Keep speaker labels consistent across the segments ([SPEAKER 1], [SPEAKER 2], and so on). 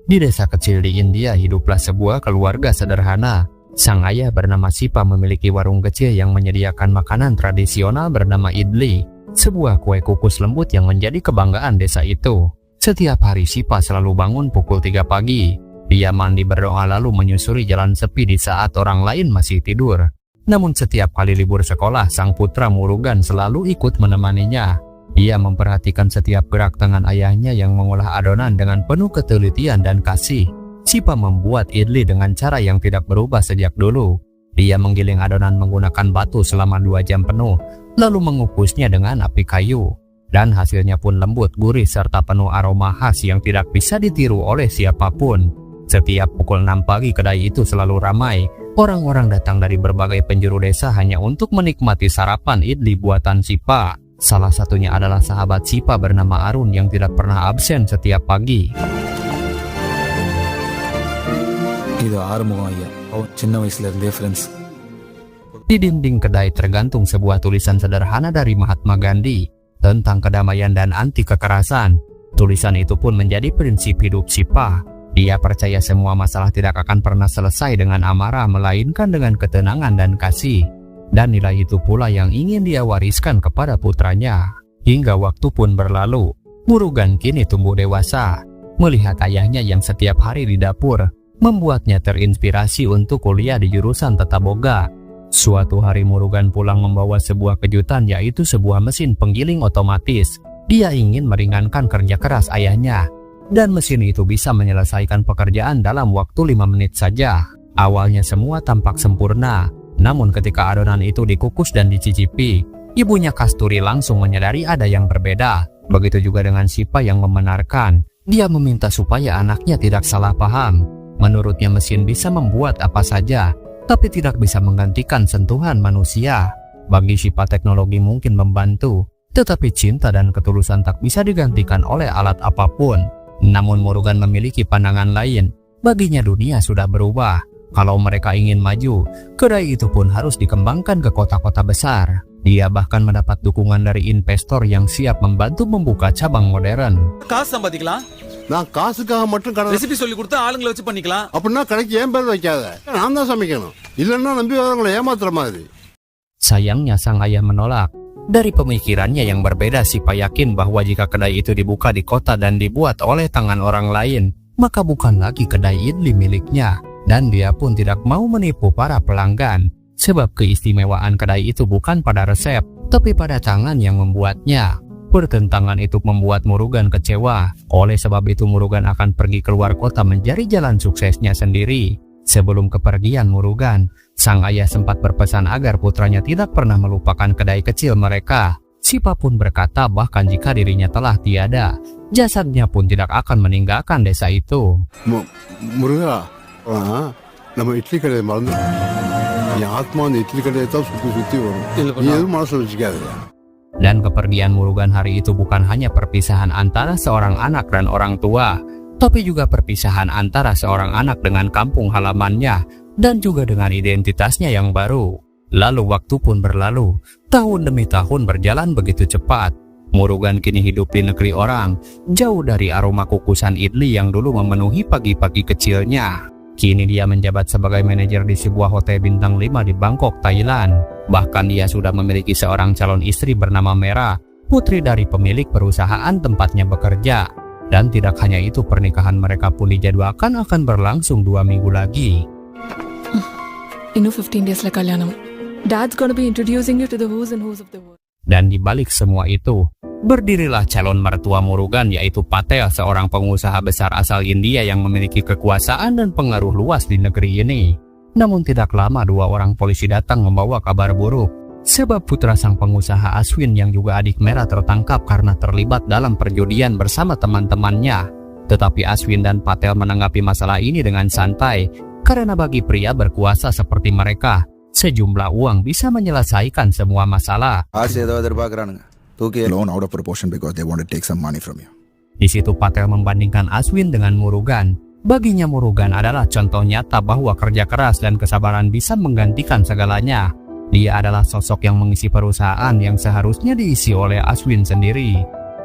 [SPEAKER 1] Di desa kecil di India hiduplah sebuah keluarga sederhana. Sang ayah bernama Sipa memiliki warung kecil yang menyediakan makanan tradisional bernama idli, sebuah kue kukus lembut yang menjadi kebanggaan desa itu. Setiap hari Sipa selalu bangun pukul 3 pagi. Dia mandi berdoa lalu menyusuri jalan sepi di saat orang lain masih tidur. Namun setiap kali libur sekolah, sang putra Murugan selalu ikut menemaninya. Ia memperhatikan setiap gerak tangan ayahnya yang mengolah adonan dengan penuh ketelitian dan kasih. Sipa membuat idli dengan cara yang tidak berubah sejak dulu. Dia menggiling adonan menggunakan batu selama 2 jam penuh, lalu mengukusnya dengan api kayu. Dan hasilnya pun lembut, gurih, serta penuh aroma khas yang tidak bisa ditiru oleh siapapun. Setiap pukul 6 pagi kedai itu selalu ramai. Orang-orang datang dari berbagai penjuru desa hanya untuk menikmati sarapan idli buatan Sipa. Salah satunya adalah sahabat Sipa bernama Arun yang tidak pernah absen setiap pagi. Di dinding kedai tergantung sebuah tulisan sederhana dari Mahatma Gandhi tentang kedamaian dan anti kekerasan. Tulisan itu pun menjadi prinsip hidup Sipa. Dia percaya semua masalah tidak akan pernah selesai dengan amarah, melainkan dengan ketenangan dan kasih. Dan nilai itu pula yang ingin dia wariskan kepada putranya. Hingga waktu pun berlalu, Murugan kini tumbuh dewasa. Melihat ayahnya yang setiap hari di dapur, membuatnya terinspirasi untuk kuliah di jurusan Tata Boga. Suatu hari Murugan pulang membawa sebuah kejutan, yaitu sebuah mesin penggiling otomatis. Dia ingin meringankan kerja keras ayahnya, dan mesin itu bisa menyelesaikan pekerjaan dalam waktu 5 menit saja. Awalnya semua tampak sempurna. Namun ketika adonan itu dikukus dan dicicipi, ibunya Kasturi langsung menyadari ada yang berbeda. Begitu juga dengan Sipa yang membenarkan. Dia meminta supaya anaknya tidak salah paham. Menurutnya mesin bisa membuat apa saja, tapi tidak bisa menggantikan sentuhan manusia. Bagi Sipa teknologi mungkin membantu, tetapi cinta dan ketulusan tak bisa digantikan oleh alat apapun. Namun Murugan memiliki pandangan lain. Baginya dunia sudah berubah. Kalau mereka ingin maju, kedai itu pun harus dikembangkan ke kota-kota besar. Dia bahkan mendapat dukungan dari investor yang siap membantu membuka cabang modern.
[SPEAKER 2] காசு சம்பாதிக்கலாம்.
[SPEAKER 3] நான் காசுக்காக மட்டும் கடை
[SPEAKER 2] ரெசிபி சொல்லி கொடுத்தா ஆளுங்களை வச்சு பண்ணிக்கலாம்.
[SPEAKER 3] அப்படின்னா கடைக்கு ஏன் பேர் வைக்காத, நான் தான் சமைக்கணும். இல்லைன்னா நம்பி வரவங்களை ஏமாத்துற மாதிரி.
[SPEAKER 1] Sayangnya sang ayah menolak. Dari pemikirannya yang berbeda, Sipa yakin bahwa jika kedai itu dibuka di kota dan dibuat oleh tangan orang lain, maka bukan lagi kedai idli miliknya. Dan dia pun tidak mau menipu para pelanggan, sebab keistimewaan kedai itu bukan pada resep, tapi pada tangan yang membuatnya. Pertentangan itu membuat Murugan kecewa. Oleh sebab itu Murugan akan pergi keluar kota mencari jalan suksesnya sendiri. Sebelum kepergian Murugan, sang ayah sempat berpesan agar putranya tidak pernah melupakan kedai kecil mereka. Sipa pun berkata bahkan jika dirinya telah tiada, jasadnya pun tidak akan meninggalkan desa itu.
[SPEAKER 3] முருகா, நம்ம இட்லி கடையை மறந்து என் ஆத்மா அந்த இட்லி கடையை தான் சுற்றி சுற்றி வரும். நீ எதுவும் மனசில் வச்சுக்காது.
[SPEAKER 1] Dan kepergian Murugan hari itu bukan hanya perpisahan antara seorang anak dan orang tua, tapi juga perpisahan antara seorang anak dengan kampung halamannya dan juga dengan identitasnya yang baru. Lalu waktu pun berlalu, tahun demi tahun berjalan begitu cepat. Murugan kini hidup di negeri orang, jauh dari aroma kukusan idli yang dulu memenuhi pagi-pagi kecilnya. Kini dia menjabat sebagai manajer di sebuah hotel bintang 5 di Bangkok, Thailand. Bahkan dia sudah memiliki seorang calon istri bernama Mera, putri dari pemilik perusahaan tempatnya bekerja. Dan tidak hanya itu, pernikahan mereka pun dijadwalkan akan berlangsung 2 minggu lagi.
[SPEAKER 4] Innu 15 days la kalyanam. Dad's gonna be introducing you to the who's and who's of the world.
[SPEAKER 1] Dan di balik semua itu, berdirilah calon mertua Murugan, yaitu Patel, seorang pengusaha besar asal India yang memiliki kekuasaan dan pengaruh luas di negeri ini. Namun tidak lama 2 orang polisi datang membawa kabar buruk, sebab putra sang pengusaha Aswin yang juga adik Mera tertangkap karena terlibat dalam perjudian bersama teman-temannya. Tetapi Aswin dan Patel menanggapi masalah ini dengan santai, karena bagi pria berkuasa seperti mereka, sejumlah uang bisa menyelesaikan semua masalah.
[SPEAKER 5] Loan out of proportion because they want to take some money from you.
[SPEAKER 1] Di situ Patel membandingkan Aswin dengan Murugan. Baginya Murugan adalah contoh nyata bahwa kerja keras dan kesabaran bisa menggantikan segalanya. Dia adalah sosok yang mengisi perusahaan yang seharusnya diisi oleh Aswin sendiri.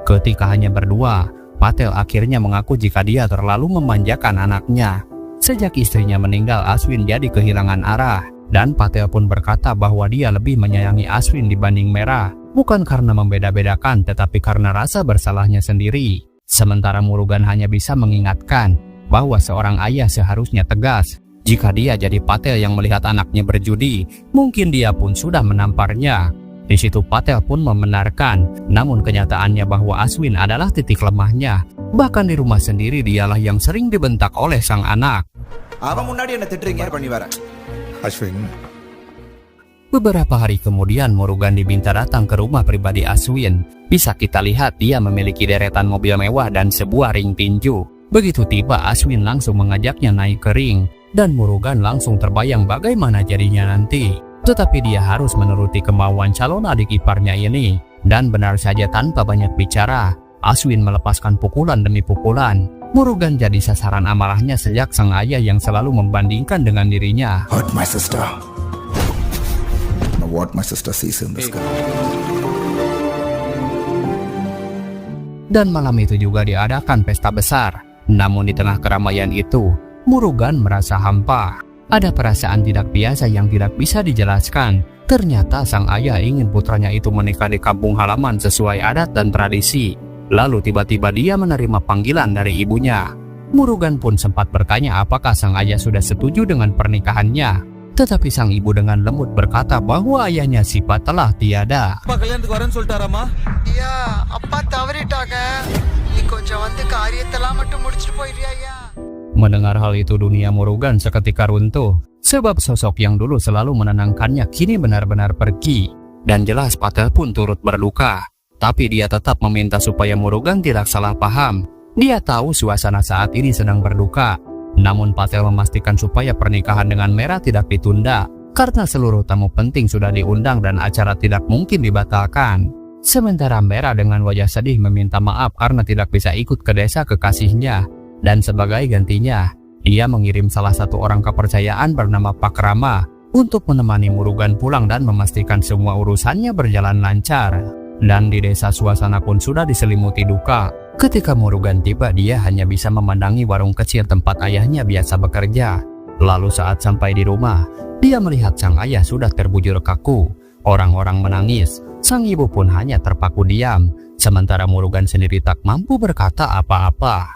[SPEAKER 1] Ketika hanya berdua, Patel akhirnya mengaku jika dia terlalu memanjakan anaknya. Sejak istrinya meninggal, Aswin jadi kehilangan arah. Dan Patel pun berkata bahwa dia lebih menyayangi Aswin dibanding Mera. Bukan karena membeda-bedakan, tetapi karena rasa bersalahnya sendiri. Sementara Murugan hanya bisa mengingatkan bahwa seorang ayah seharusnya tegas. Jika dia jadi Patel yang melihat anaknya berjudi, mungkin dia pun sudah menamparnya. Di situ Patel pun membenarkan, namun kenyataannya bahwa Aswin adalah titik lemahnya. Bahkan di rumah sendiri dialah yang sering dibentak oleh sang anak.
[SPEAKER 6] அவன் முன்னாடி என்ன திட்டுறீங்க பண்ணி வர
[SPEAKER 5] Ashwin,
[SPEAKER 1] Beberapa hari kemudian Murugan diminta datang ke rumah pribadi Aswin. Bisa kita lihat dia memiliki deretan mobil mewah dan sebuah ring tinju. Begitu tiba, Aswin langsung mengajaknya naik ke ring. Dan Murugan langsung terbayang bagaimana jadinya nanti. Tetapi dia harus menuruti kemauan calon adik iparnya ini. Dan benar saja tanpa banyak bicara, Aswin melepaskan pukulan demi pukulan. Murugan jadi sasaran amarahnya sejak sang ayah yang selalu membandingkan dengan dirinya.
[SPEAKER 5] hurt my sister. Now what my sister sees in this girl.
[SPEAKER 1] Dan malam itu juga diadakan pesta besar. Namun di tengah keramaian itu, Murugan merasa hampa. Ada perasaan tidak biasa yang tidak bisa dijelaskan. Ternyata sang ayah ingin putranya itu menikah di kampung halaman sesuai adat dan tradisi. Lalu tiba-tiba dia menerima panggilan dari ibunya. Murugan pun sempat bertanya apakah sang ayah sudah setuju dengan pernikahannya. Tetapi sang ibu dengan lembut berkata bahwa ayahnya Sipa telah tiada.
[SPEAKER 2] அப்பா கல்யாணத்துக்கு வரேன்னு சொல்லிட்டாராமா?
[SPEAKER 7] ஐயா அப்பா தவறிட்டாங்க நீ கொஞ்சம் வந்து காரியத்தெல்லாம் மட்டும் முடிச்சிட்டு போயிடுறியா ஐயா.
[SPEAKER 1] Mendengar hal itu dunia Murugan seketika runtuh. Sebab sosok yang dulu selalu menenangkannya kini benar-benar pergi. Dan jelas Patel pun turut berduka. Tapi dia tetap meminta supaya Murugan tidak salah paham. Dia tahu suasana saat ini sedang berduka. Namun Patel memastikan supaya pernikahan dengan Mera tidak ditunda. Karena seluruh tamu penting sudah diundang dan acara tidak mungkin dibatalkan. Sementara Mera dengan wajah sedih meminta maaf karena tidak bisa ikut ke desa kekasihnya. Dan sebagai gantinya, dia mengirim salah satu orang kepercayaan bernama Pak Rama untuk menemani Murugan pulang dan memastikan semua urusannya berjalan lancar. Dan di desa suasana pun sudah diselimuti duka. Ketika Murugan tiba, dia hanya bisa memandangi warung kecil tempat ayahnya biasa bekerja. Lalu saat sampai di rumah, dia melihat sang ayah sudah terbujur kaku. Orang-orang menangis, sang ibu pun hanya terpaku diam. Sementara Murugan sendiri tak mampu berkata apa-apa.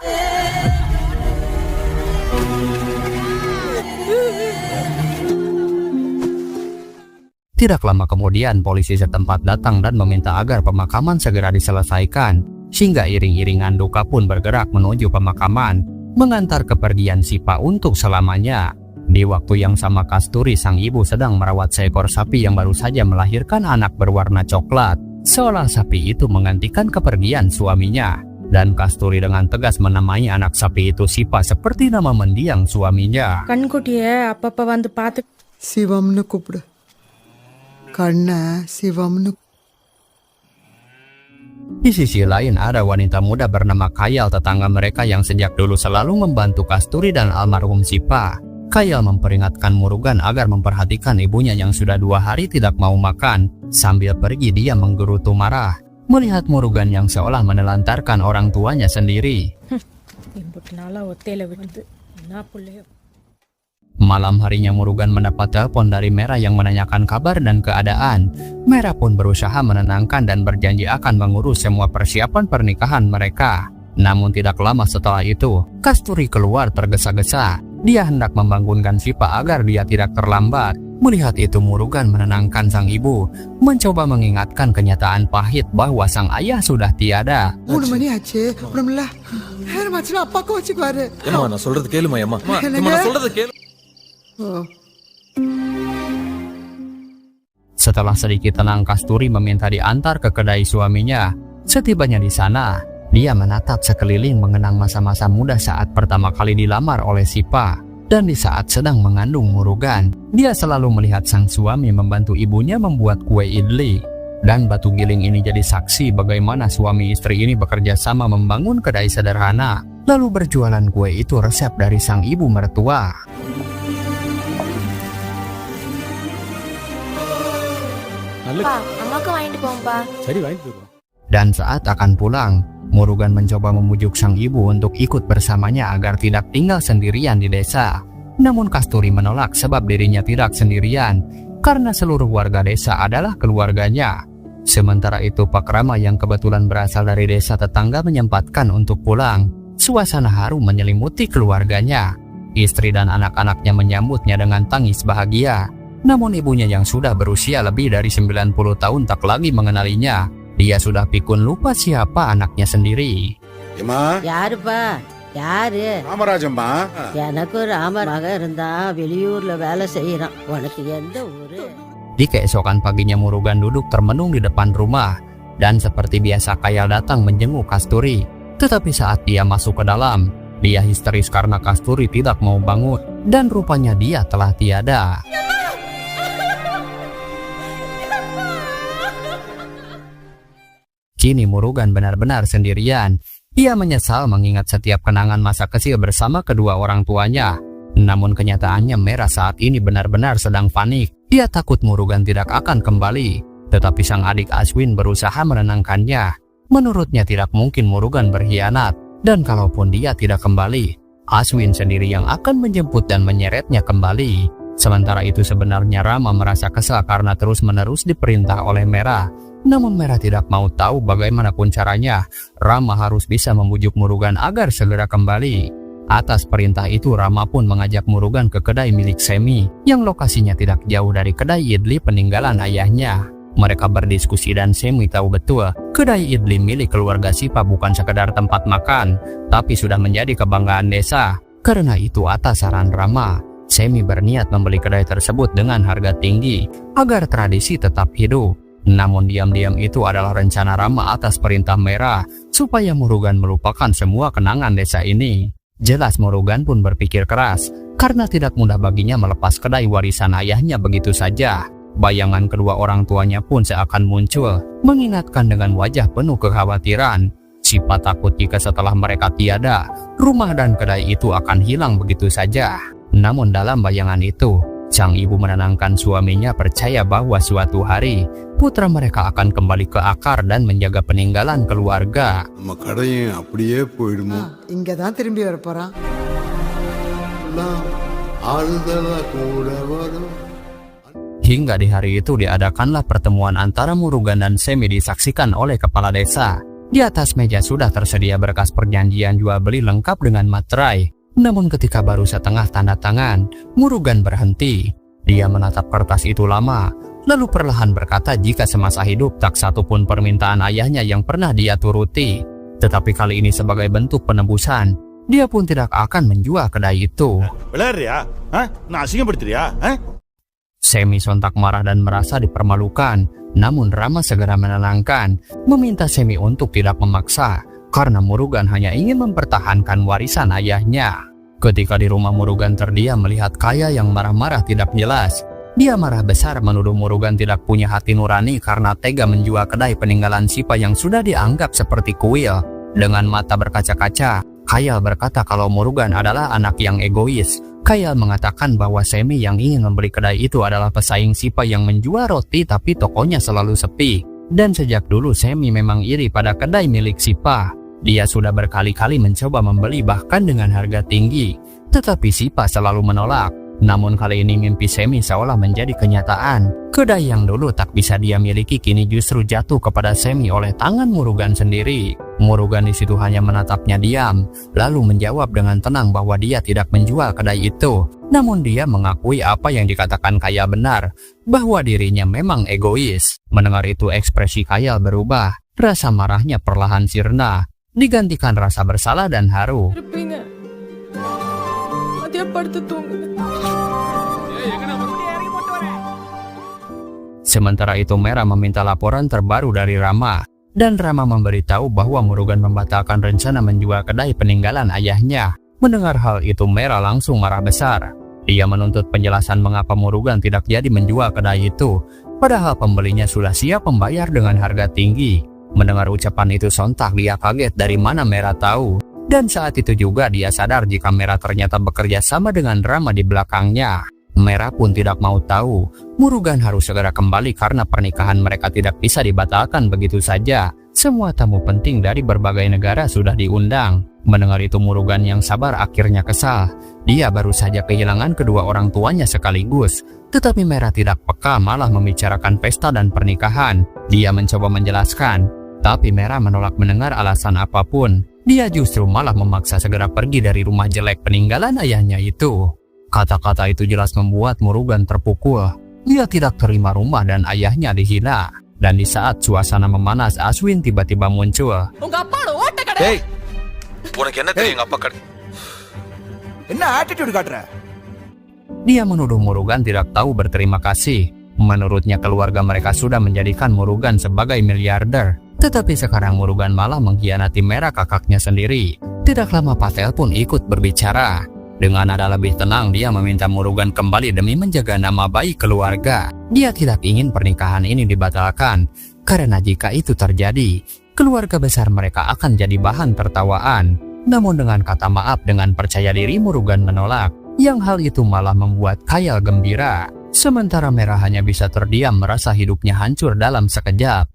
[SPEAKER 1] Tidak lama kemudian polisi setempat datang dan meminta agar pemakaman segera diselesaikan. Hingga iring-iringan duka pun bergerak menuju pemakaman, mengantar kepergian Sipa untuk selamanya. Di waktu yang sama Kasturi sang ibu sedang merawat seekor sapi yang baru saja melahirkan anak berwarna coklat. Seolah sapi itu menggantikan kepergian suaminya. Dan Kasturi dengan tegas menamai anak sapi itu Sipa seperti nama mendiang suaminya.
[SPEAKER 8] கண்குட்டிய அப்பப்ப வந்து பார்த்து
[SPEAKER 7] சிவம்னு கூப்பிடு கண்ண சிவம்னு.
[SPEAKER 1] Di sisi lain ada wanita muda bernama Kayal, tetangga mereka yang sejak dulu selalu membantu Kasturi dan almarhum Sipa. Kayal memperingatkan Murugan agar memperhatikan ibunya yang sudah 2 hari tidak mau makan. Sambil pergi dia menggerutu marah melihat Murugan yang seolah menelantarkan orang tuanya sendiri.
[SPEAKER 8] நாளா ஒத்தையில விட்டு என்ன புள்ளையோ.
[SPEAKER 1] Malam harinya Murugan mendapat telepon dari Mera yang menanyakan kabar dan keadaan. Mera pun berusaha menenangkan dan berjanji akan mengurus semua persiapan pernikahan mereka. Namun tidak lama setelah itu, Kasturi keluar tergesa-gesa. Dia hendak membangunkan Sipa agar dia tidak terlambat. Melihat itu Murugan menenangkan sang ibu, mencoba mengingatkan kenyataan pahit bahwa sang ayah sudah tiada.
[SPEAKER 7] 3 மணி ஆச்சு உடம்புல நேரமாச்சுன்னா அப்பாக்கு வச்சுக்குவாரு.
[SPEAKER 2] ஏம்மா நான் சொல்றது கேளுமா அம்மா. அம்மா நான் சொல்றது கேளு.
[SPEAKER 1] Setelah sedikit tenang, Kasturi meminta diantar ke kedai suaminya. Setibanya di sana, dia menatap sekeliling mengenang masa-masa muda saat pertama kali dilamar oleh Sipa. Dan di saat sedang mengandung Murugan, dia selalu melihat sang suami membantu ibunya membuat kue idli. Dan batu giling ini jadi saksi bagaimana suami istri ini bekerja sama membangun kedai sederhana. Lalu berjualan kue itu resep dari sang ibu mertua.
[SPEAKER 2] நல்ல
[SPEAKER 9] அம்மாக்கு வாங்கிட்டு போம்பா.
[SPEAKER 2] சரி வாங்கிட்டு போறோம்.
[SPEAKER 1] Dan saat akan pulang, Murugan mencoba memujuk sang ibu untuk ikut bersamanya agar tidak tinggal sendirian di desa. Namun Kasturi menolak sebab dirinya tidak sendirian, karena seluruh warga desa adalah keluarganya. Sementara itu Pak Rama yang kebetulan berasal dari desa tetangga menyempatkan untuk pulang. Suasana haru menyelimuti keluarganya. Istri dan anak-anaknya menyambutnya dengan tangis bahagia. Namun ibunya yang sudah berusia lebih dari 90 tahun tak lagi mengenalinya. Dia sudah pikun lupa siapa anaknya sendiri.
[SPEAKER 5] Emma,
[SPEAKER 9] யாருப்பா யாரு
[SPEAKER 5] ராமராஜம்மா.
[SPEAKER 9] எனக்கு ராம மகன் இருந்தா வெளியூர்ல வேலை செய்யறான் உனக்கு எந்த ஊரு
[SPEAKER 1] Di keesokan paginya Murugan duduk termenung di depan rumah. Dan seperti biasa Kayal datang menjenguk Kasturi. Tetapi saat dia masuk ke dalam, dia histeris karena Kasturi tidak mau bangun. Dan rupanya dia telah tiada. Kini Murugan benar-benar sendirian. Ia menyesal mengingat setiap kenangan masa kecil bersama kedua orang tuanya. Namun kenyataannya Merah saat ini benar-benar sedang panik. Dia takut Murugan tidak akan kembali. Tetapi sang adik Ashwin berusaha menenangkannya. Menurutnya tidak mungkin Murugan berkhianat. Dan kalaupun dia tidak kembali, Ashwin sendiri yang akan menjemput dan menyeretnya kembali. Sementara itu sebenarnya Rama merasa kesal karena terus-menerus diperintah oleh Merah. Namun Merah tidak mau tahu bagaimanapun caranya. Rama harus bisa membujuk Murugan agar segera kembali. Atas perintah itu Rama pun mengajak Murugan ke kedai milik Semi yang lokasinya tidak jauh dari kedai idli peninggalan ayahnya. Mereka berdiskusi dan Semi tahu betul kedai idli milik keluarga Sipa bukan sekedar tempat makan, tapi sudah menjadi kebanggaan desa. Karena itu atas saran Rama, Semi berniat membeli kedai tersebut dengan harga tinggi agar tradisi tetap hidup. Namun diam-diam itu adalah rencana Rama atas perintah Merah supaya Murugan melupakan semua kenangan desa ini. Jelas Murugan pun berpikir keras karena tidak mudah baginya melepas kedai warisan ayahnya begitu saja. Bayangan kedua orang tuanya pun seakan muncul, mengingatkan dengan wajah penuh kekhawatiran. Sipa takut jika setelah mereka tiada, rumah dan kedai itu akan hilang begitu saja. Namun dalam bayangan itu, sang ibu menenangkan suaminya percaya bahwa suatu hari putra mereka akan kembali ke akar dan menjaga peninggalan keluarga.
[SPEAKER 3] நம்ம கடையும் அப்படியே போயிடுமோ?
[SPEAKER 7] இங்கதான் திரும்பி வரப்போறான்.
[SPEAKER 3] ஆறுதலா கூட வரும்.
[SPEAKER 1] Hingga di hari itu diadakanlah pertemuan antara Murugan dan Semi disaksikan oleh kepala desa. Di atas meja sudah tersedia berkas perjanjian jual beli lengkap dengan materai. Namun ketika baru setengah tanda tangan, Murugan berhenti. Dia menatap kertas itu lama, lalu perlahan berkata jika semasa hidup tak satu pun permintaan ayahnya yang pernah dia turuti. Tetapi kali ini sebagai bentuk penebusan, dia pun tidak akan menjual kedai itu. Semi sontak marah dan merasa dipermalukan. Namun Rama segera menenangkan, meminta Semi untuk tidak memaksa, karena Murugan hanya ingin mempertahankan warisan ayahnya. Ketika di rumah Murugan terdiam melihat Kaya yang marah-marah tidak jelas. Dia marah besar menuduh Murugan tidak punya hati nurani karena tega menjual kedai peninggalan Sipa yang sudah dianggap seperti kuil. Dengan mata berkaca-kaca, Kaya berkata kalau Murugan adalah anak yang egois. Kaya mengatakan bahwa Semi yang ingin membeli kedai itu adalah pesaing Sipa yang menjual roti tapi tokonya selalu sepi. Dan sejak dulu Semi memang iri pada kedai milik Sipa. Dia sudah berkali-kali mencoba membeli bahkan dengan harga tinggi. Tetapi Sipa selalu menolak. Namun kali ini mimpi Semi seolah menjadi kenyataan. Kedai yang dulu tak bisa dia miliki kini justru jatuh kepada Semi oleh tangan Murugan sendiri. Murugan di situ hanya menatapnya diam, lalu menjawab dengan tenang bahwa dia tidak menjual kedai itu. Namun dia mengakui apa yang dikatakan Kaya benar, bahwa dirinya memang egois. Mendengar itu ekspresi Kaya berubah, rasa marahnya perlahan sirna, digantikan rasa bersalah dan haru.
[SPEAKER 4] இருப்பீங்க அதே படுத்து தூங்குங்க.
[SPEAKER 1] Sementara itu Merah meminta laporan terbaru dari Rama. Dan Rama memberitahu bahwa Murugan membatalkan rencana menjual kedai peninggalan ayahnya. Mendengar hal itu Merah langsung marah besar. Dia menuntut penjelasan mengapa Murugan tidak jadi menjual kedai itu. Padahal pembelinya sudah siap membayar dengan harga tinggi. Mendengar ucapan itu sontak dia kaget dari mana Merah tahu. Dan saat itu juga dia sadar jika Merah ternyata bekerja sama dengan Rama di belakangnya. Merah pun tidak mau tahu. Murugan harus segera kembali karena pernikahan mereka tidak bisa dibatalkan begitu saja. Semua tamu penting dari berbagai negara sudah diundang. Mendengar itu Murugan yang sabar akhirnya kesal. Dia baru saja kehilangan kedua orang tuanya sekaligus. Tetapi Merah tidak peka, malah membicarakan pesta dan pernikahan. Dia mencoba menjelaskan, tapi Merah menolak mendengar alasan apapun. Dia justru malah memaksa segera pergi dari rumah jelek peninggalan ayahnya itu. Kata-kata itu jelas membuat Murugan terpukul. Dia tidak terima rumah dan ayahnya dihina. Dan di saat suasana memanas, Ashwin tiba-tiba muncul.
[SPEAKER 2] ஏய் உனக்கு என்ன தெரியும் எங்க அப்பா கடை
[SPEAKER 6] என்ன ஆட்டிடியூட் காட்டுற?
[SPEAKER 1] Dia menuduh Murugan tidak tahu berterima kasih. Menurutnya keluarga mereka sudah menjadikan Murugan sebagai miliarder. Tetapi sekarang Murugan malah mengkhianati Merah, kakaknya sendiri. Tidak lama Patel pun ikut berbicara. Dengan nada lebih tenang, dia meminta Murugan kembali demi menjaga nama baik keluarga. Dia tidak ingin pernikahan ini dibatalkan, karena jika itu terjadi, keluarga besar mereka akan jadi bahan tertawaan. Namun dengan kata maaf dengan percaya diri, Murugan menolak. Yang hal itu malah membuat Kyle gembira. Sementara Merah hanya bisa terdiam, merasa hidupnya hancur dalam sekejap.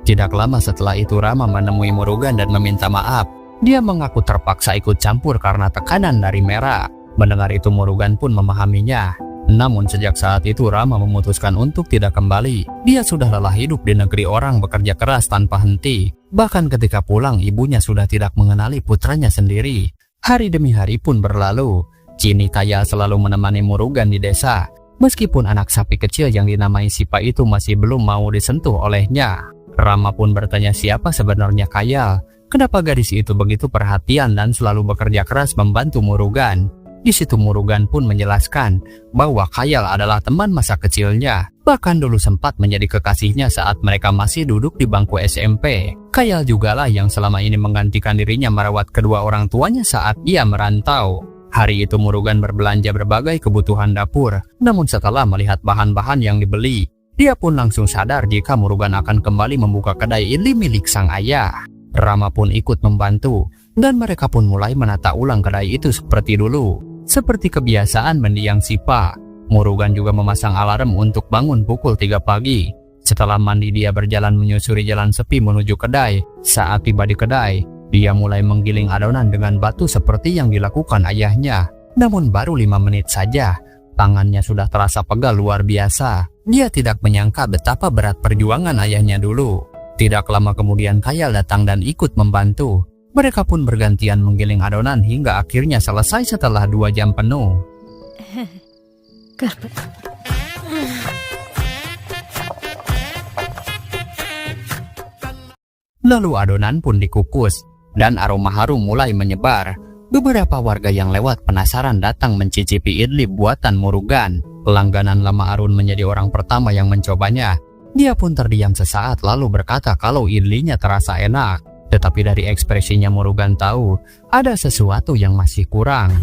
[SPEAKER 1] Tidak lama setelah itu Rama menemui Murugan dan meminta maaf. Dia mengaku terpaksa ikut campur karena tekanan dari Merah. Mendengar itu Murugan pun memahaminya. Namun sejak saat itu Rama memutuskan untuk tidak kembali. Dia sudah lelah hidup di negeri orang, bekerja keras tanpa henti. Bahkan ketika pulang, ibunya sudah tidak mengenali putranya sendiri. Hari demi hari pun berlalu. Kini Kaya selalu menemani Murugan di desa. Meskipun anak sapi kecil yang dinamai Sipa itu masih belum mau disentuh olehnya. Rama pun bertanya siapa sebenarnya Kaya. Kenapa gadis itu begitu perhatian dan selalu bekerja keras membantu Murugan. Di situ Murugan pun menjelaskan bahwa Kayal adalah teman masa kecilnya. Bahkan dulu sempat menjadi kekasihnya saat mereka masih duduk di bangku SMP. Kayal jugalah yang selama ini menggantikan dirinya merawat kedua orang tuanya saat ia merantau. Hari itu Murugan berbelanja berbagai kebutuhan dapur. Namun setelah melihat bahan-bahan yang dibeli, dia pun langsung sadar jika Murugan akan kembali membuka kedai idli milik sang ayah. Rama pun ikut membantu, dan mereka pun mulai menata ulang kedai itu seperti dulu. Seperti kebiasaan mendiang Sipa, Murugan juga memasang alarm untuk bangun pukul 3 pagi. Setelah mandi dia berjalan menyusuri jalan sepi menuju kedai. Saat tiba di kedai, dia mulai menggiling adonan dengan batu seperti yang dilakukan ayahnya. Namun baru 5 menit saja, tangannya sudah terasa pegal luar biasa. Dia tidak menyangka betapa berat perjuangan ayahnya dulu. Tidak lama kemudian Kayal datang dan ikut membantu. Mereka pun bergantian menggiling adonan hingga akhirnya selesai setelah 2 jam penuh. Lalu adonan pun dikukus dan aroma harum mulai menyebar. Beberapa warga yang lewat penasaran datang mencicipi idli buatan Murugan. Langganan lama Arun menjadi orang pertama yang mencobanya. Dia pun terdiam sesaat lalu berkata kalau idlinya terasa enak. Tetapi dari ekspresinya Murugan tahu ada sesuatu yang masih kurang.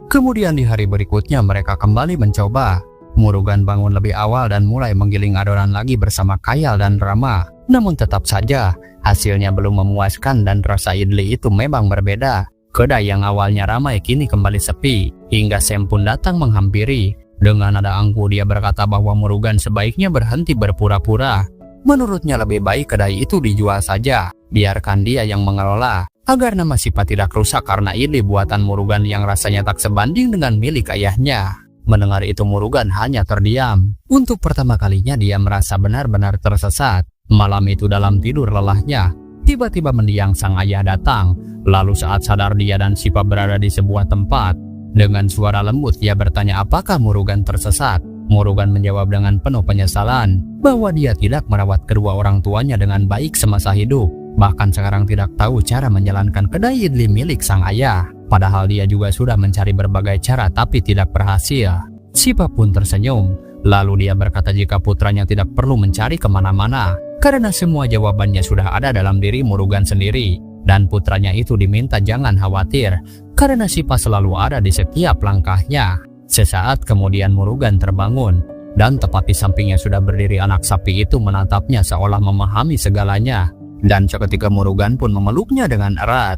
[SPEAKER 1] Kemudian di hari berikutnya mereka kembali mencoba. Murugan bangun lebih awal dan mulai menggiling adonan lagi bersama Kayal dan Rama. Namun tetap saja hasilnya belum memuaskan dan rasa idli itu memang berbeda. Kedai yang awalnya ramai kini kembali sepi, hingga Sam pun datang menghampiri. Dengan nada angkuh dia berkata bahwa Murugan sebaiknya berhenti berpura-pura. Menurutnya lebih baik kedai itu dijual saja, biarkan dia yang mengelola, agar nama Sipa tidak rusak karena idli buatan Murugan yang rasanya tak sebanding dengan milik ayahnya. Mendengar itu Murugan hanya terdiam. Untuk pertama kalinya dia merasa benar-benar tersesat. Malam itu dalam tidur lelahnya, tiba-tiba mendiang sang ayah datang. Lalu saat sadar dia dan Sipa berada di sebuah tempat. Dengan suara lembut dia bertanya apakah Murugan tersesat. Murugan menjawab dengan penuh penyesalan bahwa dia tidak merawat kedua orang tuanya dengan baik semasa hidup. Bahkan sekarang tidak tahu cara menjalankan kedai idli milik sang ayah. Padahal dia juga sudah mencari berbagai cara tapi tidak berhasil. Sipa pun tersenyum. Lalu dia berkata jika putranya tidak perlu mencari kemana-mana, karena semua jawabannya sudah ada dalam diri Murugan sendiri. Dan putranya itu diminta jangan khawatir, karena Sipa selalu ada di setiap langkahnya. Sesaat kemudian Murugan terbangun, dan tepat di sampingnya sudah berdiri anak sapi itu menatapnya seolah memahami segalanya. Dan seketika Murugan pun memeluknya dengan erat.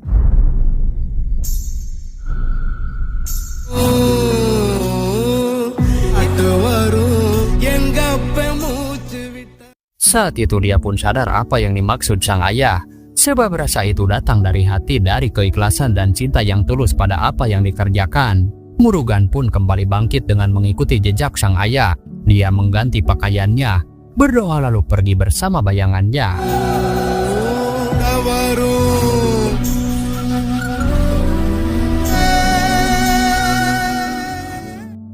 [SPEAKER 1] Saat itu dia pun sadar apa yang dimaksud sang ayah, sebab rasa itu datang dari hati, dari keikhlasan dan cinta yang tulus pada apa yang dikerjakan. Murugan pun kembali bangkit dengan mengikuti jejak sang ayah. Dia mengganti pakaiannya, berdoa lalu pergi bersama bayangannya.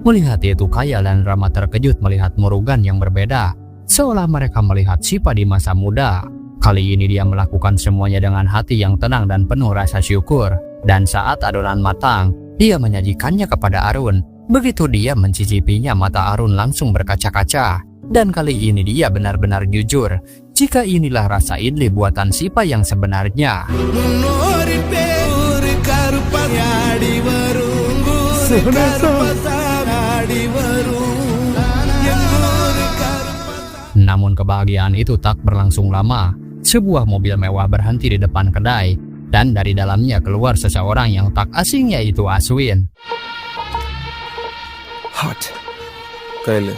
[SPEAKER 1] Melihat itu, Kaya dan Rama terkejut melihat Murugan yang berbeda, seolah mereka melihat Sipa di masa muda. Kali ini dia melakukan semuanya dengan hati yang tenang dan penuh rasa syukur. Dan saat adonan matang, dia menyajikannya kepada Arun. Begitu dia mencicipinya, mata Arun langsung berkaca-kaca. Dan kali ini dia benar-benar jujur, jika inilah rasa idli buatan Sipa yang sebenarnya. Namun kebahagiaan itu tak berlangsung lama. Sebuah mobil mewah berhenti di depan kedai, dan dari dalamnya keluar seseorang yang tak asing, yaitu Aswin.
[SPEAKER 5] Hot. Kyle.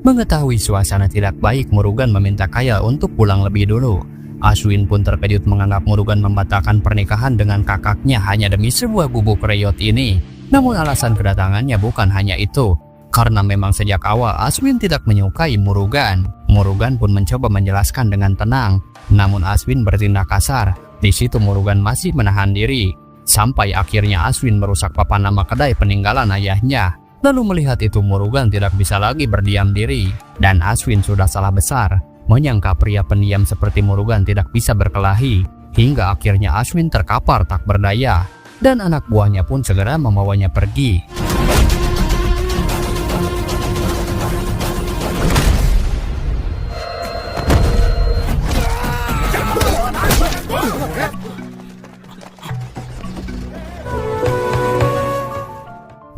[SPEAKER 1] Mengetahui suasana tidak baik, Murugan meminta Kaya untuk pulang lebih dulu. Aswin pun terkejut menganggap Murugan membatalkan pernikahan dengan kakaknya hanya demi sebuah gubuk reyot ini. Namun alasan kedatangannya bukan hanya itu, karena memang sejak awal Aswin tidak menyukai Murugan. Murugan pun mencoba menjelaskan dengan tenang, namun Aswin bertindak kasar. Di situ Murugan masih menahan diri, sampai akhirnya Aswin merusak papan nama kedai peninggalan ayahnya. Lalu melihat itu, Murugan tidak bisa lagi berdiam diri, dan Aswin sudah salah besar menyangka pria pendiam seperti Murugan tidak bisa berkelahi, hingga akhirnya Aswin terkapar tak berdaya, dan anak buahnya pun segera membawanya pergi.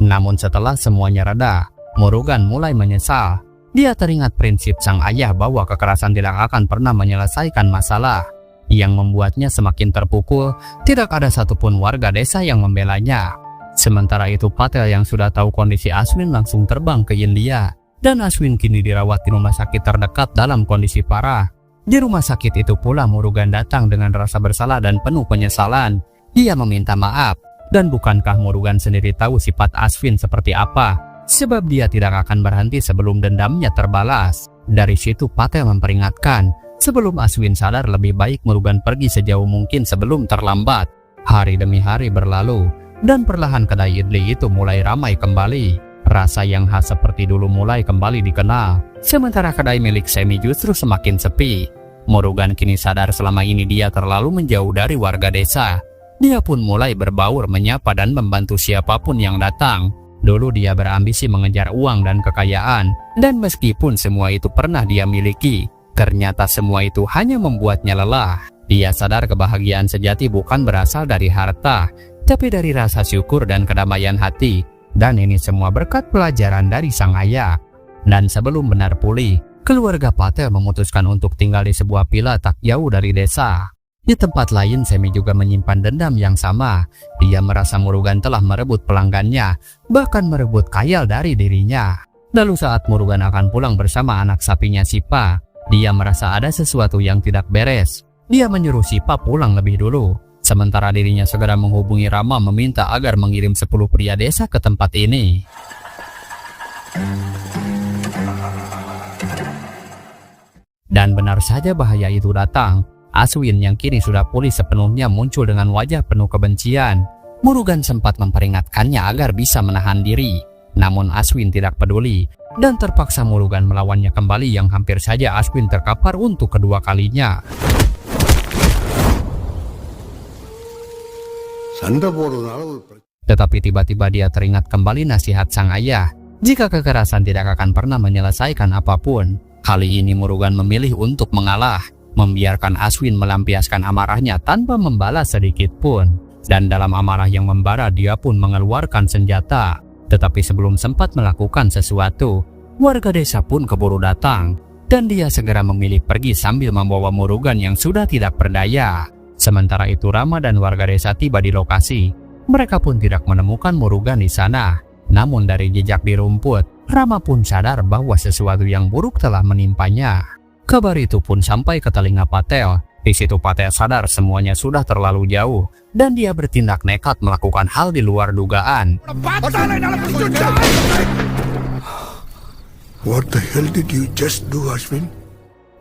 [SPEAKER 1] Namun setelah semuanya reda, Murugan mulai menyesal. Dia teringat prinsip sang ayah bahwa kekerasan tidak akan pernah menyelesaikan masalah. Yang membuatnya semakin terpukul, tidak ada satupun warga desa yang membelanya. Sementara itu Patel yang sudah tahu kondisi Aswin langsung terbang ke India. Dan Aswin kini dirawat di rumah sakit terdekat dalam kondisi parah. Di rumah sakit itu pula Murugan datang dengan rasa bersalah dan penuh penyesalan. Dia meminta maaf. Dan bukankah Murugan sendiri tahu sifat Aswin seperti apa? Sebab dia tidak akan berhenti sebelum dendamnya terbalas. Dari situ Patel memperingatkan, sebelum Aswin sadar lebih baik Murugan pergi sejauh mungkin sebelum terlambat. Hari demi hari berlalu, dan perlahan kedai idli itu mulai ramai kembali. Rasa yang khas seperti dulu mulai kembali dikenal. Sementara kedai milik Semi justru semakin sepi. Murugan kini sadar selama ini dia terlalu menjauh dari warga desa. Dia pun mulai berbaur, menyapa dan membantu siapapun yang datang. Dulu dia berambisi mengejar uang dan kekayaan, dan meskipun semua itu pernah dia miliki, ternyata semua itu hanya membuatnya lelah. Dia sadar kebahagiaan sejati bukan berasal dari harta, tapi dari rasa syukur dan kedamaian hati. Dan ini semua berkat pelajaran dari sang ayah. Dan sebelum benar pulih, keluarga Patel memutuskan untuk tinggal di sebuah villa tak jauh dari desa. Di tempat lain, Semi juga menyimpan dendam yang sama. Dia merasa Murugan telah merebut pelanggannya, bahkan merebut Kayal dari dirinya. Lalu saat Murugan akan pulang bersama anak sapinya Sipa, dia merasa ada sesuatu yang tidak beres. Dia menyuruh Sipa pulang lebih dulu. Sementara dirinya segera menghubungi Rama meminta agar mengirim 10 pria desa ke tempat ini. Dan benar saja bahaya itu datang. Aswin yang kini sudah pulih sepenuhnya muncul dengan wajah penuh kebencian. Murugan sempat memperingatkannya agar bisa menahan diri. Namun Aswin tidak peduli, dan terpaksa Murugan melawannya kembali yang hampir saja Aswin terkapar untuk kedua kalinya. Tetapi tiba-tiba dia teringat kembali nasihat sang ayah. Jika kekerasan tidak akan pernah menyelesaikan apapun, kali ini Murugan memilih untuk mengalah. Membiarkan Aswin melampiaskan amarahnya tanpa membalas sedikit pun. Dan dalam amarah yang membara dia pun mengeluarkan senjata. Tetapi sebelum sempat melakukan sesuatu, warga desa pun keburu datang. dan dia segera memilih pergi sambil membawa Murugan yang sudah tidak berdaya. Sementara itu Rama dan warga desa tiba di lokasi. Mereka pun tidak menemukan Murugan di sana. Namun dari jejak di rumput, Rama pun sadar bahwa sesuatu yang buruk telah menimpanya. Kabar itu pun sampai ke telinga Patel. Di situ Patel sadar semuanya sudah terlalu jauh dan dia bertindak nekat melakukan hal di luar dugaan.
[SPEAKER 3] What the hell did you just do, Ashwin?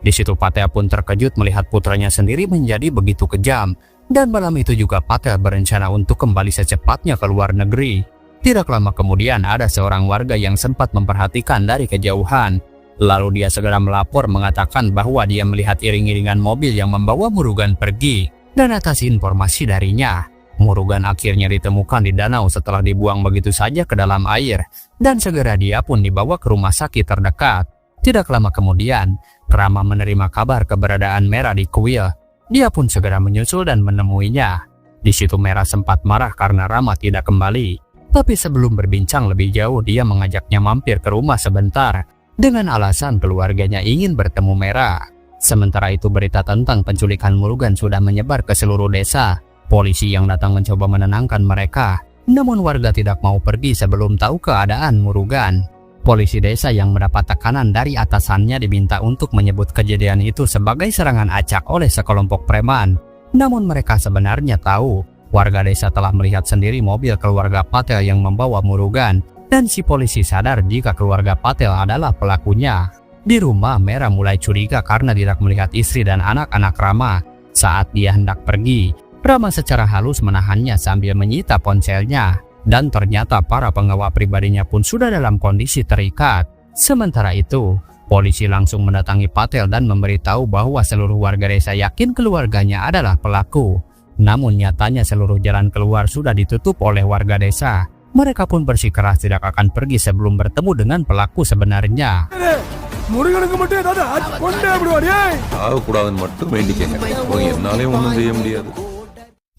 [SPEAKER 1] Di situ Patel pun terkejut melihat putranya sendiri menjadi begitu kejam. Dan malam itu juga Patel berencana untuk kembali secepatnya ke luar negeri. Tidak lama kemudian ada seorang warga yang sempat memperhatikan dari kejauhan. Lalu dia segera melapor mengatakan bahwa dia melihat iring-iringan mobil yang membawa Murugan pergi. Dan atas informasi darinya, Murugan akhirnya ditemukan di danau setelah dibuang begitu saja ke dalam air. Dan segera dia pun dibawa ke rumah sakit terdekat. Tidak lama kemudian, Rama menerima kabar keberadaan Mera di kuil. Dia pun segera menyusul dan menemuinya. Di situ Mera sempat marah karena Rama tidak kembali. Tapi sebelum berbincang lebih jauh, dia mengajaknya mampir ke rumah sebentar. Dengan alasan keluarganya ingin bertemu Mera. Sementara itu berita tentang penculikan Murugan sudah menyebar ke seluruh desa. Polisi yang datang mencoba menenangkan mereka. Namun warga tidak mau pergi sebelum tahu keadaan Murugan. Polisi desa yang mendapat tekanan dari atasannya diminta untuk menyebut kejadian itu sebagai serangan acak oleh sekelompok preman. Namun mereka sebenarnya tahu, warga desa telah melihat sendiri mobil keluarga Patel yang membawa Murugan. Dan si polisi sadar jika keluarga Patel adalah pelakunya. Di rumah, Mera mulai curiga karena tidak melihat istri dan anak-anak Rama. Saat dia hendak pergi, Rama secara halus menahannya sambil menyita ponselnya. Dan ternyata para pengawal pribadinya pun sudah dalam kondisi terikat. Sementara itu, polisi langsung mendatangi Patel dan memberitahu bahwa seluruh warga desa yakin keluarganya adalah pelaku. Namun nyatanya seluruh jalan keluar sudah ditutup oleh warga desa. Mereka pun bersikeras tidak akan pergi sebelum bertemu dengan pelaku sebenarnya.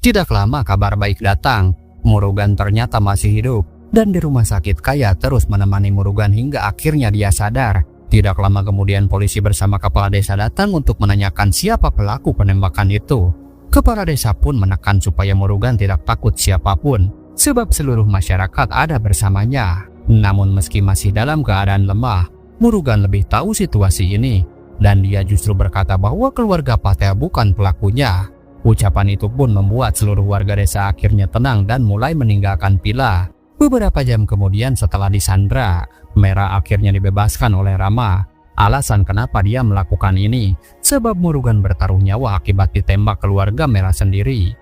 [SPEAKER 1] Tidak lama kabar baik datang. Murugan ternyata masih hidup. Dan di rumah sakit Kaya terus menemani Murugan hingga akhirnya dia sadar. Tidak lama kemudian polisi bersama kepala desa datang untuk menanyakan siapa pelaku penembakan itu. Kepala desa pun menekan supaya Murugan tidak takut siapapun. Sebab seluruh masyarakat ada bersamanya. Namun meski masih dalam keadaan lemah, Murugan lebih tahu situasi ini. Dan dia justru berkata bahwa keluarga Patel bukan pelakunya. Ucapan itu pun membuat seluruh warga desa akhirnya tenang dan mulai meninggalkan Pila. Beberapa jam kemudian setelah disandra, Mera akhirnya dibebaskan oleh Rama. Alasan kenapa dia melakukan ini, sebab Murugan bertaruh nyawa akibat ditembak keluarga Mera sendiri.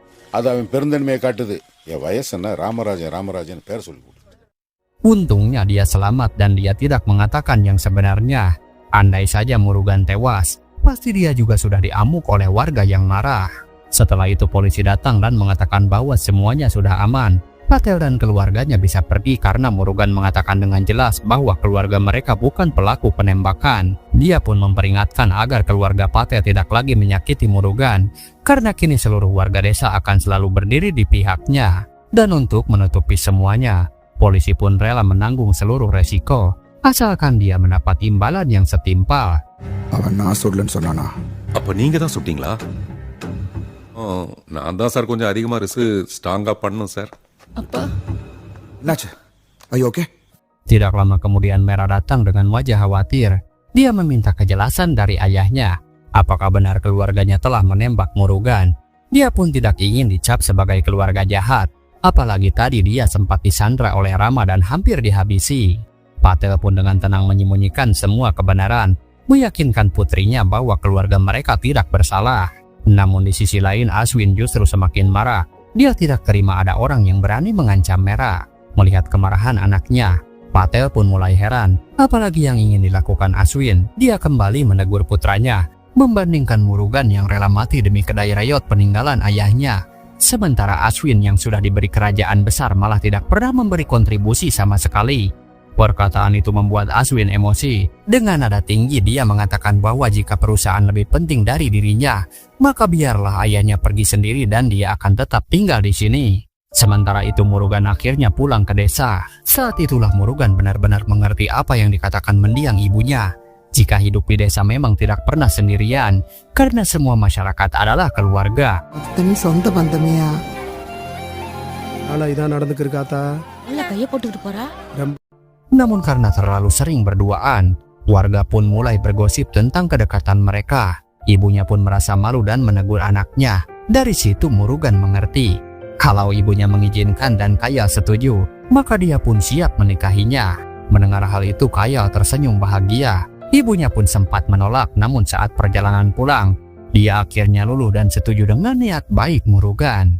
[SPEAKER 1] Untungnya dia selamat dan dia tidak mengatakan yang sebenarnya. Andai saja Murugan tewas, pasti dia juga sudah diamuk oleh warga yang marah. Setelah itu polisi datang dan mengatakan bahwa semuanya sudah aman. Patel dan keluarganya bisa pergi karena Murugan mengatakan dengan jelas bahwa keluarga mereka bukan pelaku penembakan. Dia pun memperingatkan agar keluarga Patel tidak lagi menyakiti Murugan, karena kini seluruh warga desa akan selalu berdiri di pihaknya. Dan untuk menutupi semuanya, polisi pun rela menanggung seluruh resiko, asalkan dia mendapat imbalan yang setimpal.
[SPEAKER 2] அப்ப நீங்க தான் சுட்டீங்களா? நான் தான் சார் கொஞ்சம் அதிகமா ரிஸ்க் ஸ்ட்ராங்கா பண்ணணும் sir.
[SPEAKER 6] Nacha, are you okay?
[SPEAKER 1] Tidak lama kemudian Mera datang dengan wajah khawatir. Dia meminta kejelasan dari ayahnya. Apakah benar keluarganya telah menembak Murugan? Dia pun tidak ingin dicap sebagai keluarga jahat. Apalagi tadi dia sempat disandra oleh Rama dan hampir dihabisi. Patel pun dengan tenang menyembunyikan semua kebenaran, meyakinkan putrinya bahwa keluarga mereka tidak bersalah. Namun di sisi lain Ashwin justru semakin marah. Dia tidak terima ada orang yang berani mengancam Mera. Melihat kemarahan anaknya, Patel pun mulai heran. Apalagi yang ingin dilakukan Ashwin. Dia kembali menegur putranya, membandingkan Murugan yang rela mati demi kedai rayot peninggalan ayahnya. Sementara Ashwin yang sudah diberi kerajaan besar malah tidak pernah memberi kontribusi sama sekali. Perkataan itu membuat Ashwin emosi. Dengan nada tinggi dia mengatakan bahwa jika perusahaan lebih penting dari dirinya, maka biarlah ayahnya pergi sendiri dan dia akan tetap tinggal di sini. Sementara itu Murugan akhirnya pulang ke desa. Saat itulah Murugan benar-benar mengerti apa yang dikatakan mendiang ibunya. jika hidup di desa memang tidak pernah sendirian, karena semua masyarakat adalah keluarga.
[SPEAKER 7] அத்தனை சொந்த பந்தமையா
[SPEAKER 5] ஆனா இதான் நடந்துக்கு இருக்காத்தா
[SPEAKER 8] நல்லா கையை போட்டுக்கிட்டு போறா.
[SPEAKER 1] Namun karena terlalu sering berduaan, warga pun mulai bergosip tentang kedekatan mereka. Ibunya pun merasa malu dan menegur anaknya. Dari situ Murugan mengerti, kalau ibunya mengizinkan dan Kayal setuju, maka dia pun siap menikahinya. Mendengar hal itu Kayal tersenyum bahagia. Ibunya pun sempat menolak, namun saat perjalanan pulang, dia akhirnya luluh dan setuju dengan niat baik Murugan.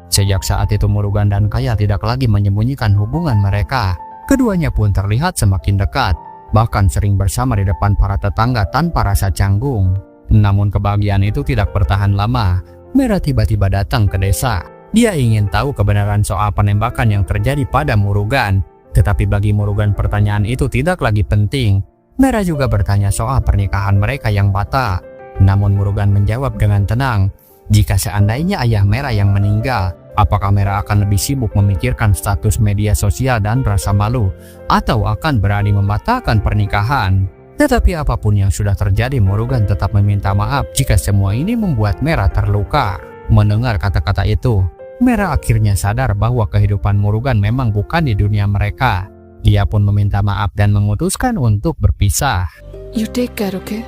[SPEAKER 1] Sejak saat itu Murugan dan Kayal tidak lagi menyembunyikan hubungan mereka. Keduanya pun terlihat semakin dekat, bahkan sering bersama di depan para tetangga tanpa rasa canggung. Namun kebahagiaan itu tidak bertahan lama. Mera tiba-tiba datang ke desa. Dia ingin tahu kebenaran soal penembakan yang terjadi pada Murugan. Tetapi bagi Murugan pertanyaan itu tidak lagi penting. Mera juga bertanya soal pernikahan mereka yang batal. Namun Murugan menjawab dengan tenang, jika seandainya ayah Mera yang meninggal, apakah Mera akan lebih sibuk memikirkan status media sosial dan rasa malu, atau akan berani membatalkan pernikahan? Tetapi apapun yang sudah terjadi, Murugan tetap meminta maaf jika semua ini membuat Mera terluka. Mendengar kata-kata itu, Mera akhirnya sadar bahwa kehidupan Murugan memang bukan di dunia mereka. Dia pun meminta maaf dan memutuskan untuk berpisah.
[SPEAKER 4] You take care, okay?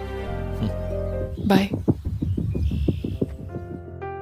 [SPEAKER 4] Bye.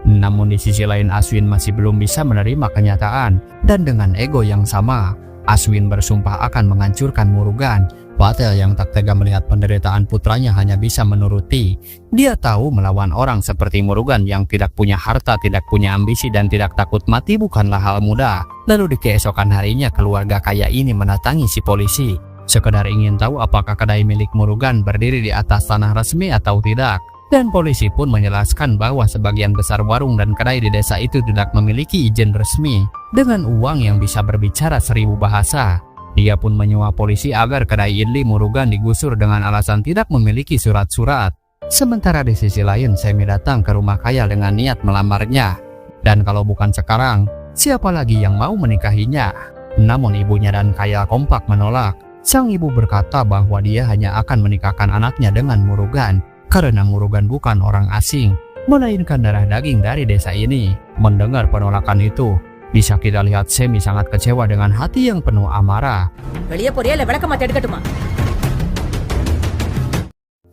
[SPEAKER 1] Namun di sisi lain Aswin masih belum bisa menerima kenyataan, dan dengan ego yang sama, Aswin bersumpah akan menghancurkan Murugan. Patel yang tak tega melihat penderitaan putranya hanya bisa menuruti. Dia tahu melawan orang seperti Murugan yang tidak punya harta, tidak punya ambisi, dan tidak takut mati bukanlah hal mudah. Lalu di keesokan harinya keluarga kaya ini mendatangi si polisi, sekedar ingin tahu apakah kedai milik Murugan berdiri di atas tanah resmi atau tidak. Dan polisi pun menjelaskan bahwa sebagian besar warung dan kedai di desa itu tidak memiliki izin resmi. Dengan uang yang bisa berbicara 1000 bahasa, dia pun menyewa polisi agar kedai idli Murugan digusur dengan alasan tidak memiliki surat-surat. Sementara di sisi lain Semi datang ke rumah Kayal dengan niat melamarnya. Dan kalau bukan sekarang, siapa lagi yang mau menikahinya? Namun ibunya dan Kayal kompak menolak. Sang ibu berkata bahwa dia hanya akan menikahkan anaknya dengan Murugan, karena Murugan bukan orang asing, melainkan darah daging dari desa ini. Mendengar penolakan itu, bisa kita lihat Semi sangat kecewa dengan hati yang penuh amarah.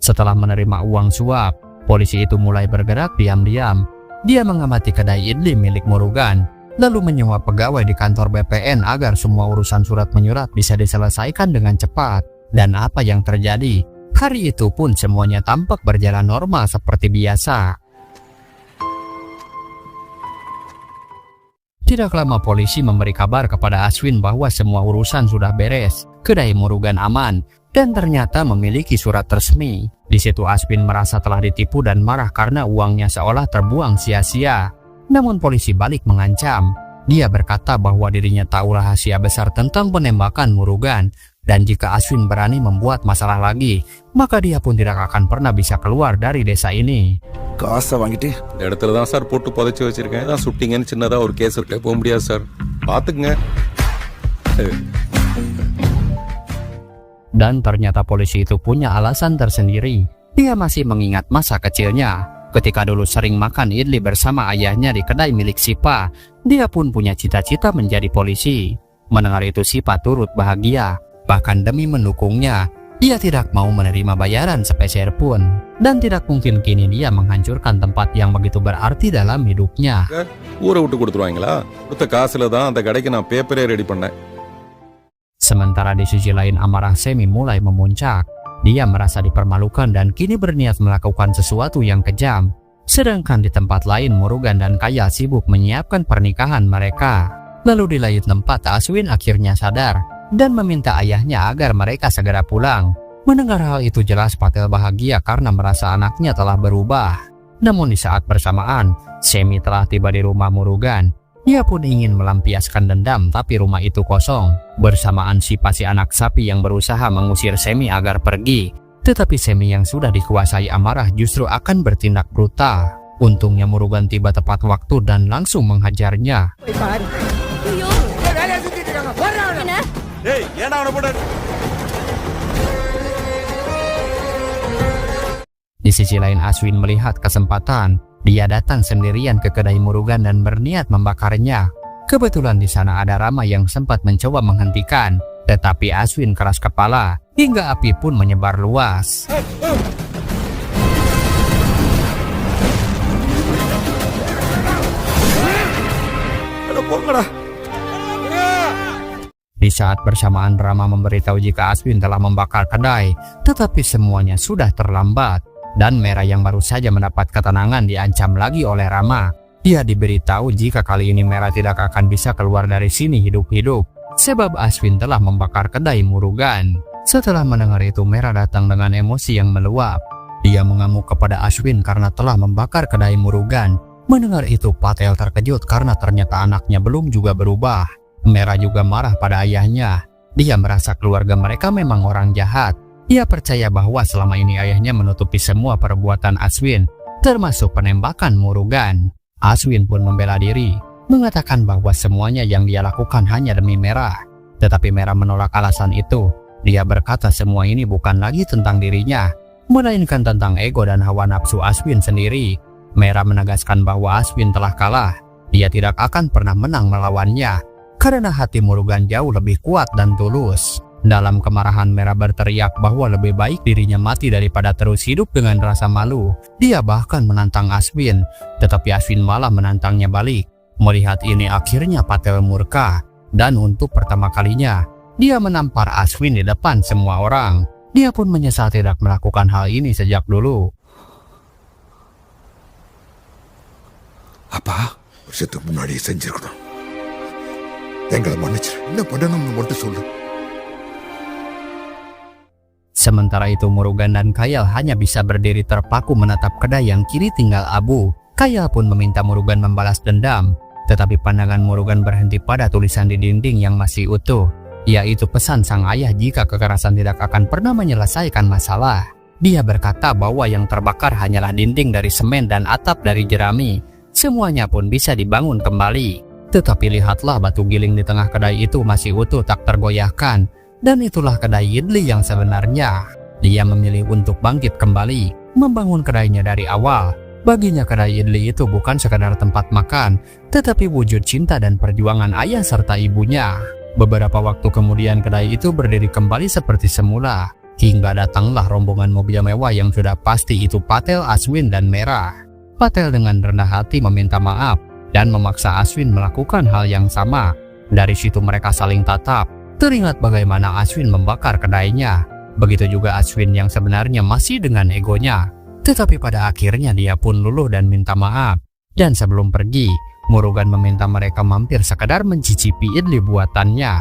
[SPEAKER 1] Setelah menerima uang suap, polisi itu mulai bergerak diam-diam. Dia mengamati kedai idli milik Murugan, lalu menyewa pegawai di kantor BPN agar semua urusan surat menyurat bisa diselesaikan dengan cepat. Dan apa yang terjadi? Hari itu pun semuanya tampak berjalan normal seperti biasa. Tidak lama polisi memberi kabar kepada Aswin bahwa semua urusan sudah beres, kedai Murugan aman, dan ternyata memiliki surat resmi. Di situ Aswin merasa telah ditipu dan marah karena uangnya seolah terbuang sia-sia. Namun polisi balik mengancam. Dia berkata bahwa dirinya tahu rahasia besar tentang penembakan Murugan, dan jika Aswin berani membuat masalah lagi, maka dia pun tidak akan pernah bisa keluar dari desa ini.
[SPEAKER 6] காசை வாங்கிட்டு
[SPEAKER 5] இந்த இடத்துல தான் சார் போட்டு புதைச்சி வச்சிருக்கேன். தான் சுட்டிங்கன்னு சின்னதா ஒரு கேஸ் இருக்கு, போக முடியாது சார், பாத்துக்குங்க.
[SPEAKER 1] Dan ternyata polisi itu punya alasan tersendiri. Dia masih mengingat masa kecilnya. Ketika dulu sering makan idli bersama ayahnya di kedai milik Sipa, dia pun punya cita-cita menjadi polisi. Mendengar itu Sipa turut bahagia. Bahkan demi mendukungnya, dia tidak mau menerima bayaran sepeser pun. Dan tidak mungkin kini dia menghancurkan tempat yang begitu berarti dalam hidupnya.
[SPEAKER 5] ஊரை விட்டு கொடுத்துருவாங்களா? கொடுத்த காசுல தான் அந்த கடைக்கு நான் பேப்பரே ரெடி பண்ணேன்.
[SPEAKER 1] Sementara di sisi lain amarah Semi mulai memuncak. Dia merasa dipermalukan dan kini berniat melakukan sesuatu yang kejam. Sedangkan di tempat lain Murugan dan Kayal sibuk menyiapkan pernikahan mereka. Lalu di lain tempat Aswin akhirnya sadar dan meminta ayahnya agar mereka segera pulang. Mendengar hal itu jelas Patel bahagia karena merasa anaknya telah berubah. Namun di saat bersamaan, Semi telah tiba di rumah Murugan. Dia pun ingin melampiaskan dendam, tapi rumah itu kosong. Bersamaan si anak sapi yang berusaha mengusir Semi agar pergi. Tetapi Semi yang sudah dikuasai amarah justru akan bertindak brutal. Untungnya Murugan tiba tepat waktu dan langsung menghajarnya.
[SPEAKER 8] போய் பாரு
[SPEAKER 5] ஏய் ஏன்டா அவனை போட்டு
[SPEAKER 1] Di sisi lain Aswin melihat kesempatan. Dia datang sendirian ke kedai Murugan dan berniat membakarnya. Kebetulan di sana ada Rama yang sempat mencoba menghentikan, tetapi Aswin keras kepala hingga api pun menyebar luas.
[SPEAKER 5] Ada போங்கடா.
[SPEAKER 1] Di saat bersamaan Rama memberitahu jika Aswin telah membakar kedai, tetapi semuanya sudah terlambat. Dan Merah yang baru saja mendapat ketenangan diancam lagi oleh Rama. Dia diberitahu jika kali ini Merah tidak akan bisa keluar dari sini hidup-hidup, sebab Aswin telah membakar kedai Murugan. Setelah mendengar itu Merah datang dengan emosi yang meluap. Dia mengamuk kepada Aswin karena telah membakar kedai Murugan. Mendengar itu Patel terkejut karena ternyata anaknya belum juga berubah. Merah juga marah pada ayahnya. Dia merasa keluarga mereka memang orang jahat. Dia percaya bahwa selama ini ayahnya menutupi semua perbuatan Aswin, termasuk penembakan Murugan. Aswin pun membela diri, mengatakan bahwa semuanya yang dia lakukan hanya demi Merah. Tetapi Merah menolak alasan itu. Dia berkata semua ini bukan lagi tentang dirinya, melainkan tentang ego dan hawa nafsu Aswin sendiri. Merah menegaskan bahwa Aswin telah kalah. Dia tidak akan pernah menang melawannya, karena hati Murugan jauh lebih kuat dan tulus. Dalam kemarahan Merah berteriak bahwa lebih baik dirinya mati daripada terus hidup dengan rasa malu. Dia bahkan menantang Aswin, tetapi Aswin malah menantangnya balik. Melihat ini akhirnya Patel murka, dan untuk pertama kalinya dia menampar Aswin di depan semua orang. Dia pun menyesal tidak melakukan hal ini sejak dulu.
[SPEAKER 6] அப்பா வருஷத்துக்கு முன்னாடி செஞ்சிருக்கணும். எங்களை மன்னிச்சிரு. என்ன பண்ணணும்னு மட்டும் சொல்லு.
[SPEAKER 1] Sementara itu Murugan dan Kayal hanya bisa berdiri terpaku menatap kedai yang kini tinggal abu. Kayal pun meminta Murugan membalas dendam, tetapi pandangan Murugan berhenti pada tulisan di dinding yang masih utuh, yaitu pesan sang ayah jika kekerasan tidak akan pernah menyelesaikan masalah. Dia berkata bahwa yang terbakar hanyalah dinding dari semen dan atap dari jerami. Semuanya pun bisa dibangun kembali. Tetapi lihatlah batu giling di tengah kedai itu masih utuh tak tergoyahkan. Dan itulah kedai Idli yang sebenarnya. Dia memilih untuk bangkit kembali, membangun kedainya dari awal. Baginya kedai Idli itu bukan sekadar tempat makan, tetapi wujud cinta dan perjuangan ayah serta ibunya. Beberapa waktu kemudian kedai itu berdiri kembali seperti semula, hingga datanglah rombongan mobil mewah yang sudah pasti itu Patel, Aswin, dan Merah. Patel dengan rendah hati meminta maaf dan memaksa Aswin melakukan hal yang sama. Dari situ mereka saling tatap. Teringat bagaimana Aswin membakar kedainya. Begitu juga Aswin yang sebenarnya masih dengan egonya. Tetapi pada akhirnya dia pun luluh dan minta maaf. Dan sebelum pergi, Murugan meminta mereka mampir sekadar mencicipi idli buatannya.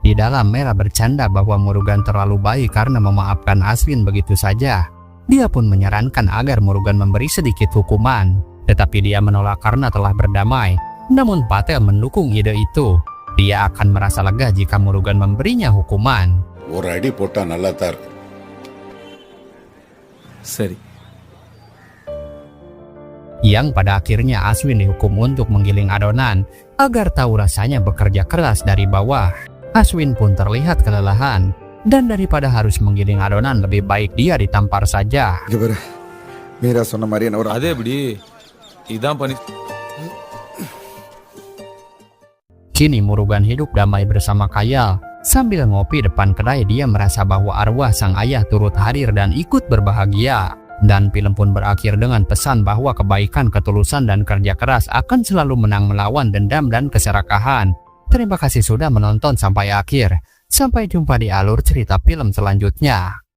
[SPEAKER 1] Di dalam Merah bercanda bahwa Murugan terlalu baik karena memaafkan Aswin begitu saja. Dia pun menyarankan agar Murugan memberi sedikit hukuman. Tetapi dia menolak karena telah berdamai. Namun Patel mendukung ide itu. Dia akan merasa lega jika Murugan memberinya hukuman.
[SPEAKER 3] ஒரு அடி போட்டா நல்லா தான் இருக்கு.
[SPEAKER 5] சரி.
[SPEAKER 1] Yang pada akhirnya Aswin dihukum untuk menggiling adonan agar tahu rasanya bekerja keras dari bawah. Aswin pun terlihat kelelahan, dan daripada harus menggiling adonan lebih baik dia ditampar saja.
[SPEAKER 6] இங்க பாரு மீரா சொன்ன மாதிரி என்ன ஒரு
[SPEAKER 5] அது எப்படி இதான் பண்ணி
[SPEAKER 1] Kini Murugan hidup damai bersama Kayal. Sambil ngopi depan kedai dia merasa bahwa arwah sang ayah turut hadir dan ikut berbahagia. Dan film pun berakhir dengan pesan bahwa kebaikan, ketulusan, dan kerja keras akan selalu menang melawan dendam dan keserakahan. Terima kasih sudah menonton sampai akhir. Sampai jumpa di alur cerita film selanjutnya.